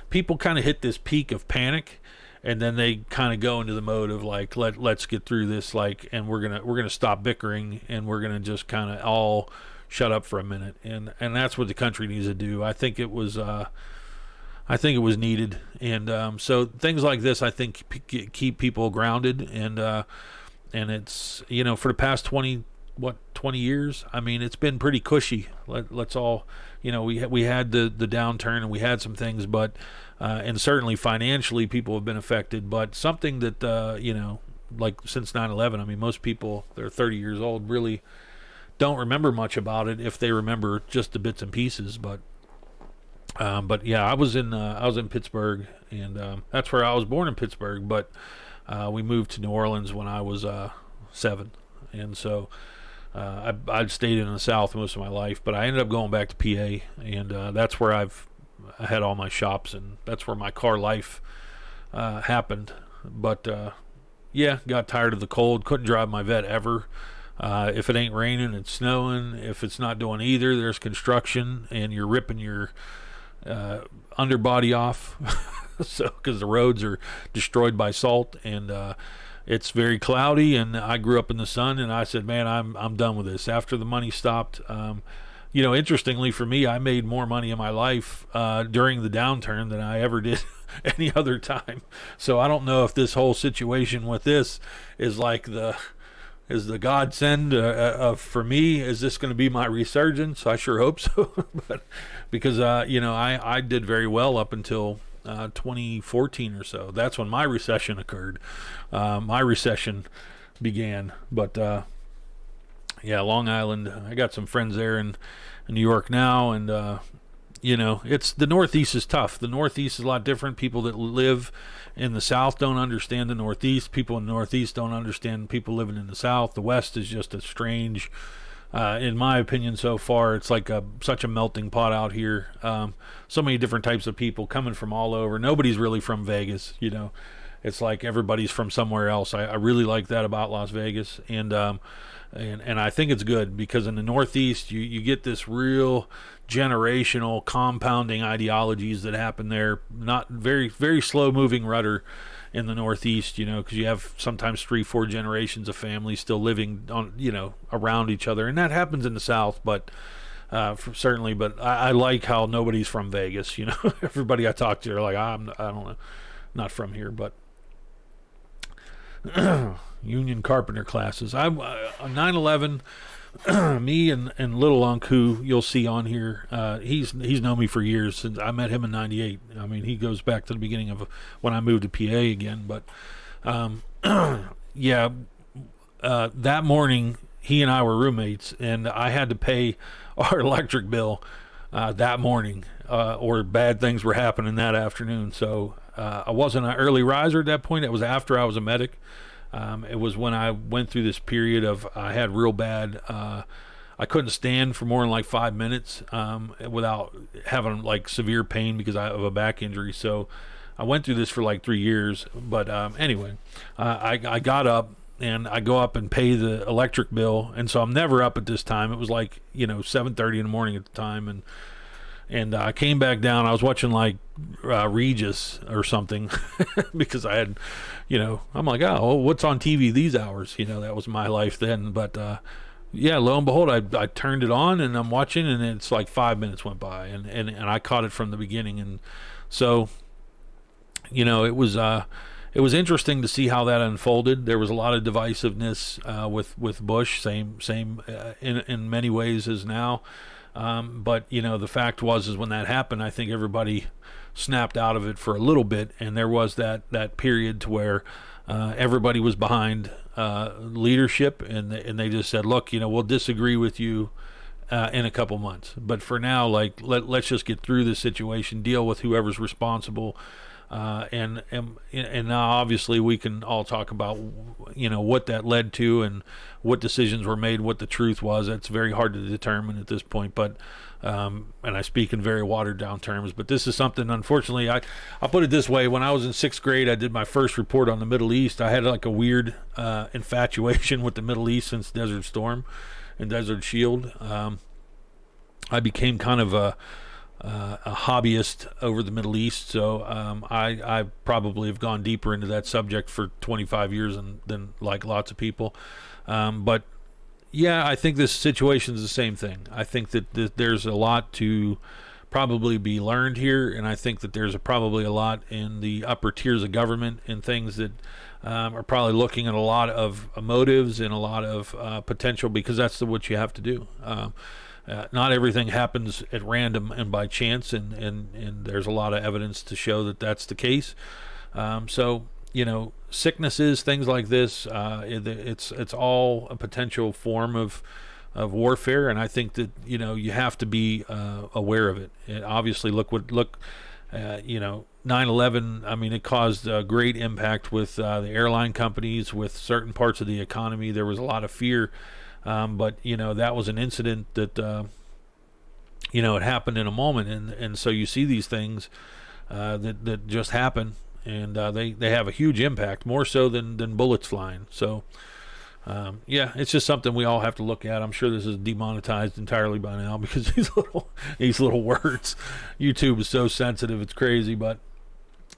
people kind of hit this peak of panic, and then they kind of go into the mode of like, let's get through this, and we're gonna stop bickering, and we're gonna just kind of all shut up for a minute, and that's what the country needs to do. I think it was needed, and so things like this I think keep people grounded, and it's for the past 20 years, it's been pretty cushy. Let's all, we had the downturn, and we had some things, but and certainly financially people have been affected, but something that like since 9/11, most people that are 30 years old really don't remember much about it, if they remember just the bits and pieces. But yeah, I was in Pittsburgh, and that's where I was born, in Pittsburgh, but we moved to New Orleans when I was 7, and so I'd stayed in the South most of my life, but I ended up going back to PA, and that's where I had all my shops, and that's where my car life happened. But yeah, got tired of the cold, couldn't drive my vet ever. If it ain't raining, it's snowing. If it's not doing either, there's construction, and you're ripping your underbody off so because the roads are destroyed by salt, and it's very cloudy, and I grew up in the sun, and I said, man, I'm done with this. After the money stopped, interestingly for me, I made more money in my life during the downturn than I ever did any other time. So I don't know if this whole situation with this is like is the godsend for me. Is this going to be my resurgence? I sure hope so. But because I did very well up until 2014 or so. That's when my recession occurred. My recession began. But yeah, Long Island. I got some friends there in New York now, and it's the Northeast is tough. The Northeast is a lot different. People that live in the South don't understand the Northeast. People in the Northeast don't understand people living in the South. The West is just a strange, in my opinion, so far. It's like such a melting pot out here. So many different types of people coming from all over. Nobody's really from Vegas. It's like everybody's from somewhere else. I really like that about Las Vegas, and I think it's good because in the Northeast you get this real generational compounding ideologies that happen there. Not very, very slow moving rudder in the Northeast, because you have sometimes 3-4 generations of families still living on, around each other, and that happens in the South, but certainly. But I like how nobody's from Vegas. Everybody I talk to are like, I don't know, not from here, but. Union carpenter classes. On 9/11, me and little Unc, who you'll see on here, he's known me for years. Since I met him in '98. I mean, he goes back to the beginning of when I moved to PA again. But that morning he and I were roommates, and I had to pay our electric bill that morning, or bad things were happening that afternoon. So I wasn't an early riser at that point. It was after I was a medic. It was when I went through this period of I had real bad. I couldn't stand for more than like 5 minutes without having like severe pain because I have a back injury. So I went through this for like 3 years. But anyway, I got up and I go up and pay the electric bill, and so I'm never up at this time. It was like 7:30 in the morning at the time, and I came back down. I was watching like Regis or something because I had, I'm like, oh, well, what's on TV these hours? That was my life then. But yeah, lo and behold, I turned it on and I'm watching, and it's like 5 minutes went by, and I caught it from the beginning. And so, it was interesting to see how that unfolded. There was a lot of divisiveness with Bush, same in many ways as now. But the fact is when that happened, I think everybody snapped out of it for a little bit, and there was that period to where everybody was behind leadership, and they just said, look, we'll disagree with you in a couple months, but for now, like let's just get through this situation, deal with whoever's responsible. And now obviously we can all talk about what that led to and what decisions were made, what the truth was. That's very hard to determine at this point, but and I speak in very watered down terms, but this is something, unfortunately, I'll put it this way. When I was in 6th grade, I did my first report on the Middle East. I had like a weird infatuation with the Middle East since Desert Storm and Desert Shield. I became kind of a hobbyist over the Middle East, so I probably have gone deeper into that subject for 25 years than like lots of people. But yeah, I think this situation is the same thing. I think that there's a lot to probably be learned here, and I think that there's probably a lot in the upper tiers of government and things that are probably looking at a lot of motives and a lot of potential, because that's what you have to do. Not everything happens at random and by chance, and there's a lot of evidence to show that that's the case. So sicknesses, things like this, it's all a potential form of warfare, and I think that you have to be aware of it. And obviously, look 9/11. I mean, it caused a great impact with the airline companies, with certain parts of the economy. There was a lot of fear. But that was an incident that it happened in a moment, and so you see these things that just happen, and they have a huge impact, more so than bullets flying. So yeah, it's just something we all have to look at. I'm sure this is demonetized entirely by now because these little words. YouTube is so sensitive, it's crazy. But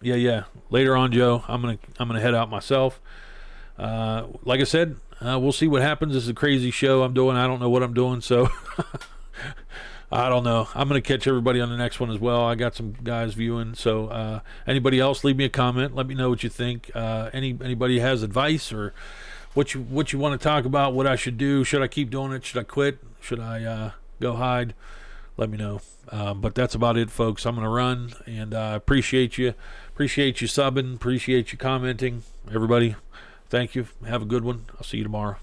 yeah. Later on, Joe, I'm gonna head out myself. like I said, we'll see what happens. This is a crazy show I'm doing. I don't know what I'm doing, so I don't know. I'm going to catch everybody on the next one as well. I got some guys viewing, so anybody else, leave me a comment. Let me know what you think. Anybody has advice or what you want to talk about, what I should do. Should I keep doing it? Should I quit? Should I go hide? Let me know. But that's about it, folks. I'm going to run, and I appreciate you. Appreciate you subbing. Appreciate you commenting. Everybody, thank you. Have a good one. I'll see you tomorrow.